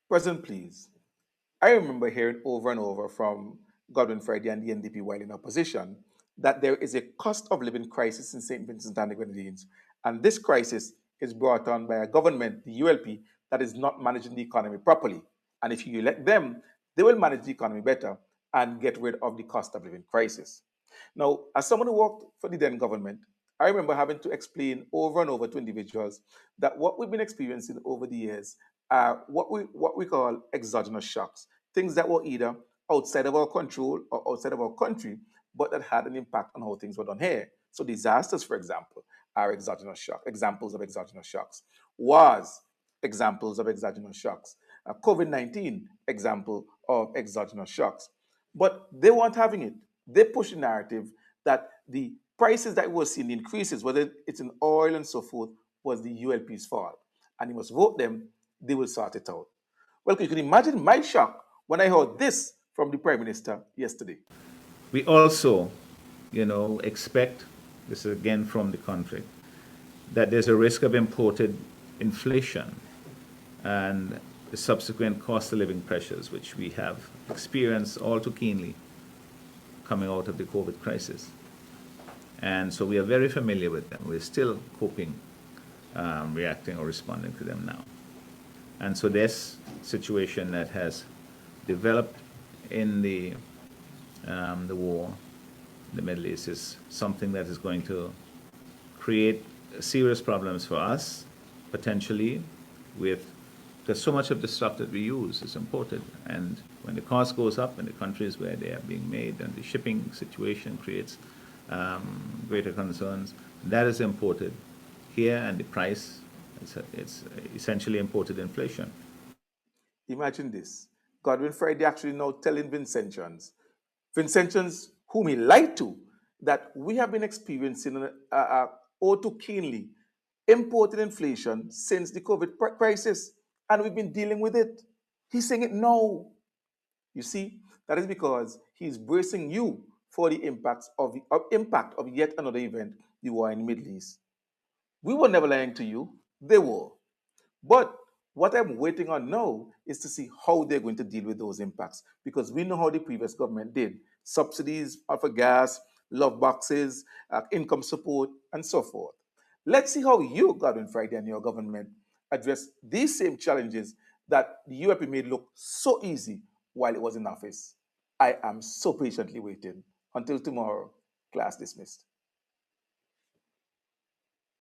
Present, please. I remember hearing over and over from Godwin Friday and the NDP while in opposition that there is a cost of living crisis in St. Vincent and the Grenadines. And this crisis is brought on by a government, the ULP, that is not managing the economy properly. And if you elect them, they will manage the economy better and get rid of the cost of living crisis. Now, as someone who worked for the then government, I remember having to explain over and over to individuals that what we've been experiencing over the years are what we call exogenous shocks, things that were either outside of our control or outside of our country, but that had an impact on how things were done here. So disasters, for example, are exogenous shock, examples of exogenous shocks. Wars, examples of exogenous shocks. COVID-19, example of exogenous shocks. But they weren't having it. They pushed the narrative that the prices that we were seeing, the increases, whether it's in oil and so forth, was the ULP's fault. And you must vote them, they will sort it out. Well, you can imagine my shock when I heard this from the Prime Minister yesterday. We also, expect, this is again from the conflict, that there's a risk of imported inflation and the subsequent cost of living pressures, which we have experienced all too keenly coming out of the COVID crisis. And so we are very familiar with them. We're still coping, reacting or responding to them now. And so this situation that has developed in the war in the Middle East is something that is going to create serious problems for us, potentially, with because so much of the stuff that we use is imported. And when the cost goes up in the countries where they are being made and the shipping situation creates greater concerns, that is imported here, and the price, it's essentially imported inflation. Imagine this. Godwin Friday actually now telling Vincentians whom he lied to, that we have been experiencing all too keenly imported inflation since the COVID crisis, and we've been dealing with it. He's saying it now. You see, that is because he's bracing you for the impact of yet another event, the war in the Middle East. We were never lying to you; they were. But what I'm waiting on now is to see how they're going to deal with those impacts, because we know how the previous government did subsidies for gas, love boxes, income support, and so forth. Let's see how you, Godwin Friday, and your government address these same challenges that the UAP made look so easy while it was in office. I am so patiently waiting. Until tomorrow, class dismissed.